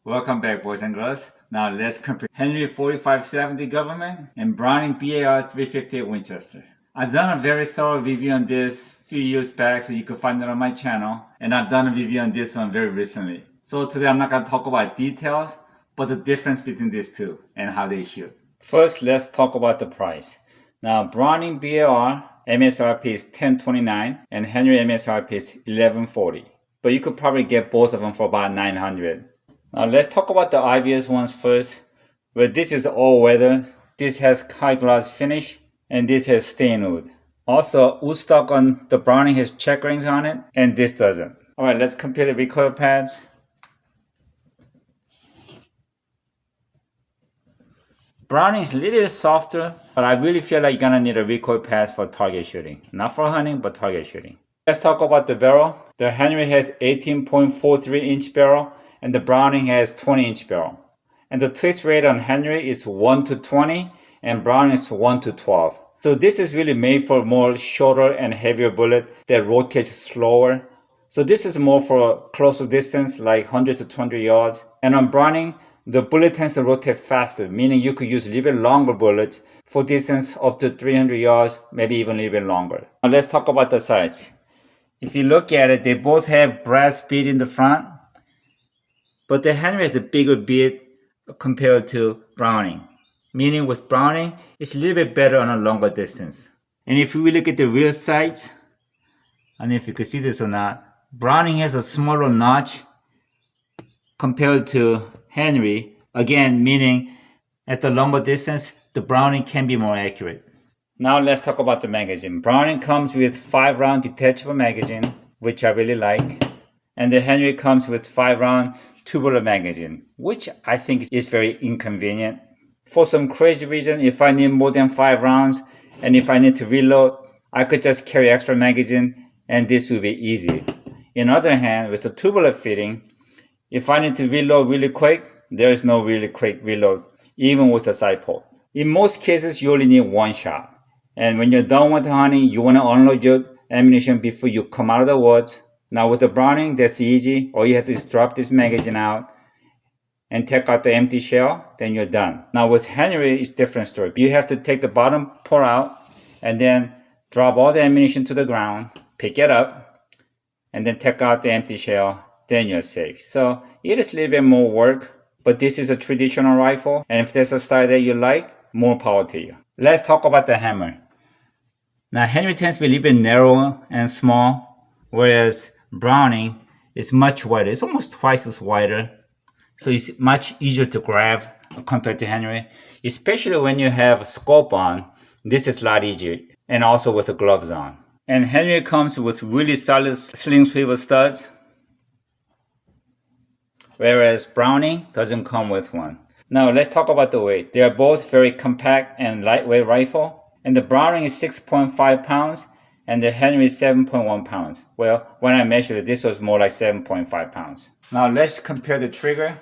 Welcome back, boys and girls. Now let's compare Henry 4570 Government and Browning BLR 358 Winchester. I've done a very thorough review on this a few years back, so you can find it on my channel. And I've done a review on this one very recently. So today I'm not going to talk about details, but the difference between these two and how they shoot. First, let's talk about the price. Now, Browning BLR MSRP is $1029 and Henry MSRP is $1140. But you could probably get both of them for about $900. Now let's talk about the obvious ones first. Well, this is all weather. This has high gloss finish and this has stained wood. Also, wood stock on the Browning has check rings on it and this doesn't. Alright, let's compare the recoil pads. Browning is a little bit softer, but I really feel like you're gonna need a recoil pad for target shooting. Not for hunting, but target shooting. Let's talk about the barrel. The Henry has 18.43 inch barrel and the Browning has 20 inch barrel. And the twist rate on Henry is 1 to 20 and Browning is 1 to 12. So this is really made for more shorter and heavier bullet that rotates slower. So this is more for a closer distance like 100 to 200 yards. And on Browning, the bullet tends to rotate faster, meaning you could use a little bit longer bullets for distance up to 300 yards, maybe even a little bit longer. Now let's talk about the sights. If you look at it, they both have brass bead in the front, but the Henry has a bigger bead compared to Browning. Meaning with Browning, it's a little bit better on a longer distance. And if we look at the rear sights, I don't know if you can see this or not, Browning has a smaller notch compared to Henry. Again, meaning at the longer distance, the Browning can be more accurate. Now let's talk about the magazine. Browning comes with 5-round detachable magazine, which I really like. And the Henry comes with 5-round tubular magazine, which I think is very inconvenient. For some crazy reason, if I need more than 5 rounds and if I need to reload, I could just carry extra magazine and this would be easy. On the other hand, with the tubular fitting, if I need to reload really quick, there is no really quick reload, even with a side port. In most cases, you only need one shot. And when you're done with hunting, you want to unload your ammunition before you come out of the woods. Now with the Browning, that's easy. All you have to do is drop this magazine out and take out the empty shell, then you're done. Now with Henry, it's a different story. You have to take the bottom port out and then drop all the ammunition to the ground, pick it up, and then take out the empty shell, then you're safe. So it is a little bit more work, but this is a traditional rifle, and if there's a style that you like, more power to you. Let's talk about the hammer. Now Henry tends to be a little bit narrow and small, whereas Browning is much wider. It's almost twice as wider. So it's much easier to grab compared to Henry, especially when you have a scope on. This is a lot easier, and also with the gloves on. And Henry comes with really solid sling swivel studs, whereas Browning doesn't come with one. Now let's talk about the weight. They are both very compact and lightweight rifle, and the Browning is 6.5 pounds and the Henry is 7.1 pounds. Well, when I measured it, this was more like 7.5 pounds. Now let's compare the trigger.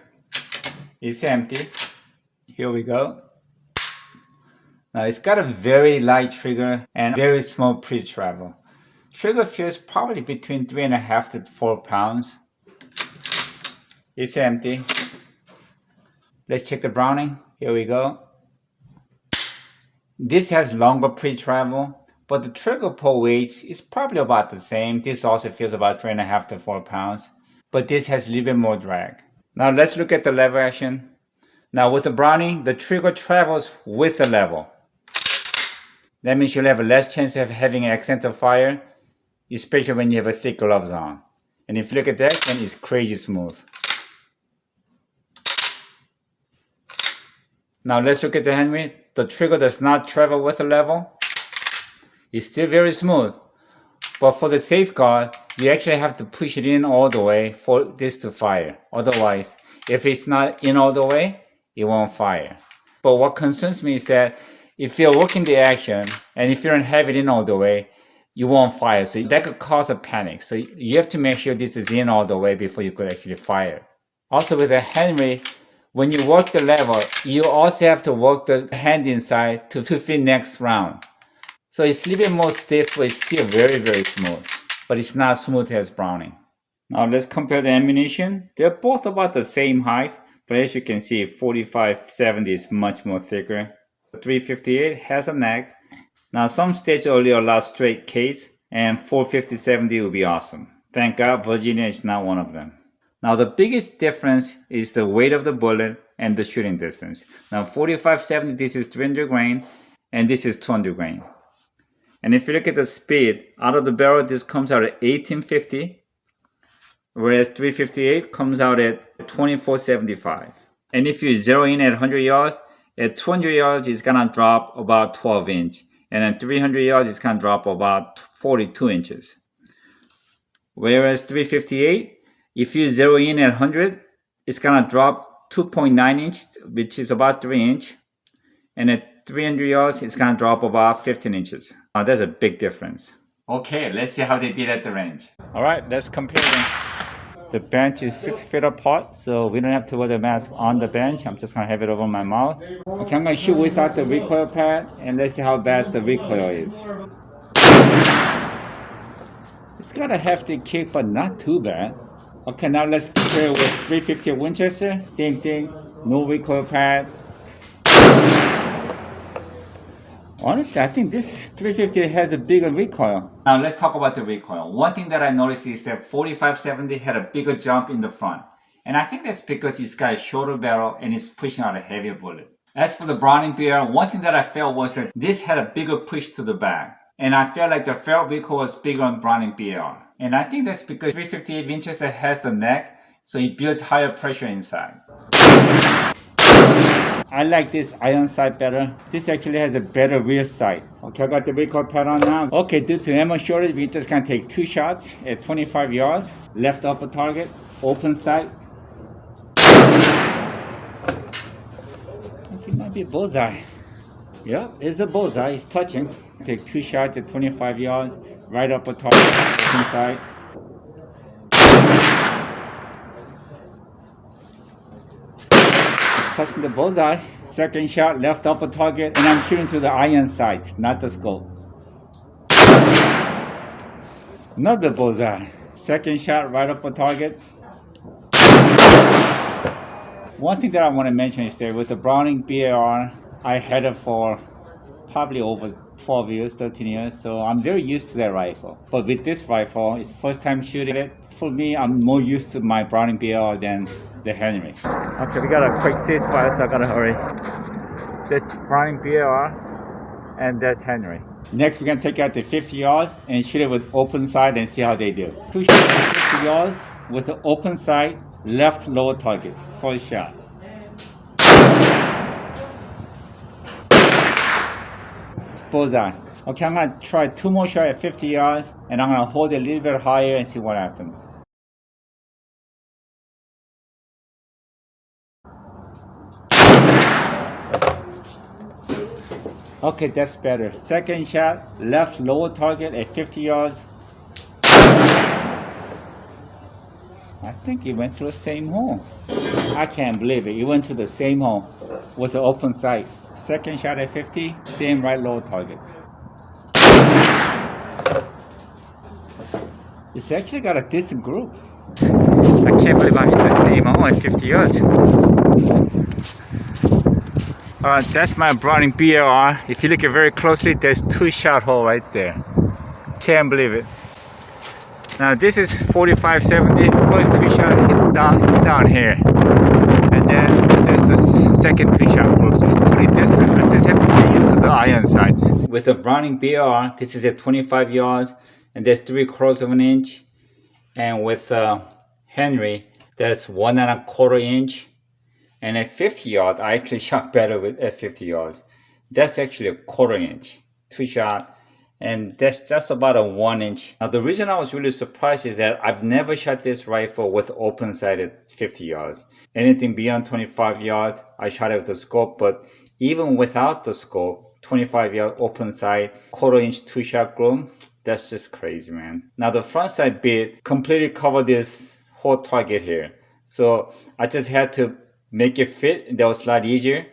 It's empty. Here we go. Now it's got a very light trigger and very small pre-travel. Trigger feels probably between 3.5 to 4 pounds. It's empty. Let's check the Browning. Here we go. This has longer pre-travel, but the trigger pull weight is probably about the same. This also feels about 3.5 to 4 pounds, but this has a little bit more drag. Now let's look at the lever action. Now with the Browning, the trigger travels with the level. That means you'll have a less chance of having an accidental fire, especially when you have a thick gloves on. And if you look at that, then it's crazy smooth. Now let's look at the Henry. The trigger does not travel with the level. It's still very smooth. But for the safeguard, you actually have to push it in all the way for this to fire. Otherwise, if it's not in all the way, it won't fire. But what concerns me is that if you're working the action and if you don't have it in all the way, you won't fire. So that could cause a panic. So you have to make sure this is in all the way before you could actually fire. Also with the Henry, when you work the lever, you also have to work the hand inside to fit next round. So it's a little bit more stiff, but it's still very, very smooth. But it's not smooth as Browning. Now let's compare the ammunition. They're both about the same height, But as you can see, 4570 is much more thicker. 358 has a neck. Now some states only allow straight case, and 450-70 would be awesome. Thank God Virginia is not one of them. Now the biggest difference is the weight of the bullet and the shooting distance. Now 4570, this is 300 grain, and this is 200 grain. And if you look at the speed, out of the barrel, this comes out at 1850, whereas 358 comes out at 2475. And if you zero in at 100 yards, at 200 yards, it's gonna drop about 12 inch. And at 300 yards, it's gonna drop about 42 inches. Whereas 358, if you zero in at 100, it's gonna drop 2.9 inches, which is about 3 inch. And at 300 yards, it's gonna drop about 15 inches. Now that's a big difference. Okay, let's see how they did at the range. All right, let's compare them. The bench is 6 feet apart, so we don't have to wear the mask on the bench. I'm just gonna have it over my mouth. Okay, I'm gonna shoot without the recoil pad, and let's see how bad the recoil is. It's got a hefty kick, but not too bad. Okay, now let's compare with 350 Winchester. Same thing, no recoil pad. Honestly, I think this 350 has a bigger recoil. Now let's talk about the recoil. One thing that I noticed is that 4570 had a bigger jump in the front. And I think that's because it's got a shorter barrel and it's pushing out a heavier bullet. As for the Browning BLR, one thing that I felt was that this had a bigger push to the back. And I felt like the ferrule recoil was bigger on Browning BLR. And I think that's because 358 Winchester has the neck, so it builds higher pressure inside. I like this iron sight better. This actually has a better rear sight. Okay, I got the recoil pad on now. Okay, due to ammo shortage, we just gonna take 2 shots at 25 yards. Left upper target, open sight. Okay, might be a bullseye. Yep, it's a bullseye, it's touching. Take 2 shots at 25 yards, right upper target, open sight. Touching the bullseye. Second shot, left upper target, and I'm shooting to the iron sight, not the scope. Another bullseye. Second shot, right upper target. One thing that I want to mention is that with the Browning BLR, I had it for probably over 12 years, 13 years, so I'm very used to that rifle. But with this rifle, it's first time shooting it. For me, I'm more used to my Browning BLR than the Henry. Okay, we got a quick ceasefire, so I gotta hurry. That's Browning BLR, and that's Henry. Next, we're gonna take out the 50 yards and shoot it with open sight and see how they do. 2 shots at 50 yards with the open sight, left lower target. First shot. It's bullseye. Okay, I'm gonna try 2 more shots at 50 yards, and I'm gonna hold it a little bit higher and see what happens. Okay, that's better. Second shot, left lower target at 50 yards. I think it went to the same hole. I can't believe it. It went to the same hole with the open sight. Second shot at 50, same right lower target. It's actually got a decent group. I can't believe I hit the same hole at 50 yards. Alright, that's my Browning BLR. If you look at very closely, there's 2 shot hole right there. Can't believe it. Now this is 4570. First 2 shot hit down here. And then there's the second 2 shot group. So it's pretty decent. I just have to get used to the iron sights. With the Browning BLR, this is at 25 yards. And there's 3/4 of an inch. And with Henry, that's 1 1/4 inch. And at 50 yards, I actually shot better at 50 yards. That's actually a 1/4 inch, 2 shot. And that's just about a 1 inch. Now the reason I was really surprised is that I've never shot this rifle with open sight at 50 yards. Anything beyond 25 yards, I shot it with the scope. But even without the scope, 25 yard open sight, 1/4 inch 2 shot group, that's just crazy, man. Now the front sight bit completely covered this whole target here. So I just had to make it fit. That was a lot easier.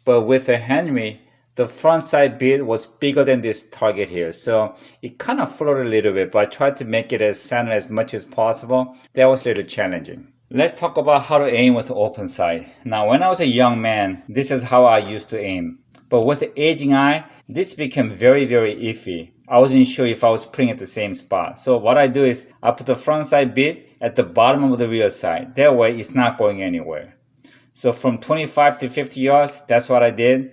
But with the Henry, the front side bit was bigger than this target here. So it kind of floated a little bit, but I tried to make it as centered as much as possible. That was a little challenging. Let's talk about how to aim with open sight. Now, when I was a young man, this is how I used to aim. But with the aging eye, this became very, very iffy. I wasn't sure if I was putting at the same spot. So what I do is I put the front sight bit at the bottom of the rear sight. That way it's not going anywhere. So from 25 to 50 yards, that's what I did.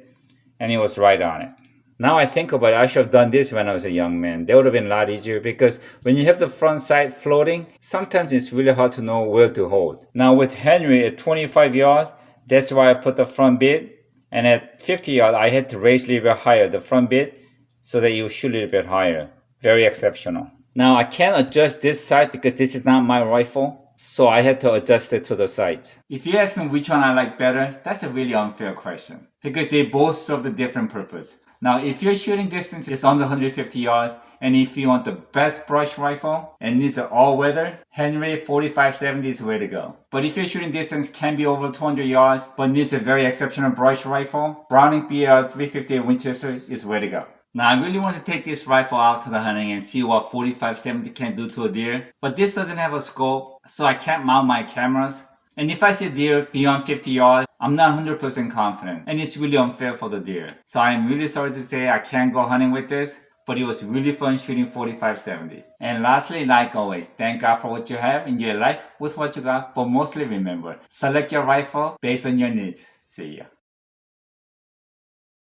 And it was right on it. Now I think about it, I should have done this when I was a young man. That would have been a lot easier because when you have the front sight floating, sometimes it's really hard to know where to hold. Now with Henry at 25 yards, that's why I put the front bit. And at 50 yards, I had to raise a little bit higher the front bit so that you shoot a little bit higher. Very exceptional. Now I can't adjust this sight because this is not my rifle. So I had to adjust it to the sights. If you ask me which one I like better, that's a really unfair question because they both serve a different purpose. Now, if your shooting distance is under 150 yards, and if you want the best brush rifle, and these are all weather, Henry 4570 is the way to go. But if your shooting distance can be over 200 yards, but needs a very exceptional brush rifle, Browning BLR 358 Winchester is the way to go. Now, I really want to take this rifle out to the hunting and see what 4570 can do to a deer, but this doesn't have a scope, so I can't mount my cameras. And if I see deer beyond 50 yards, I'm not 100% confident, and it's really unfair for the deer. So I'm really sorry to say I can't go hunting with this, but it was really fun shooting 4570. And lastly, like always, thank God for what you have in your life with what you got, but mostly remember, select your rifle based on your needs. See ya.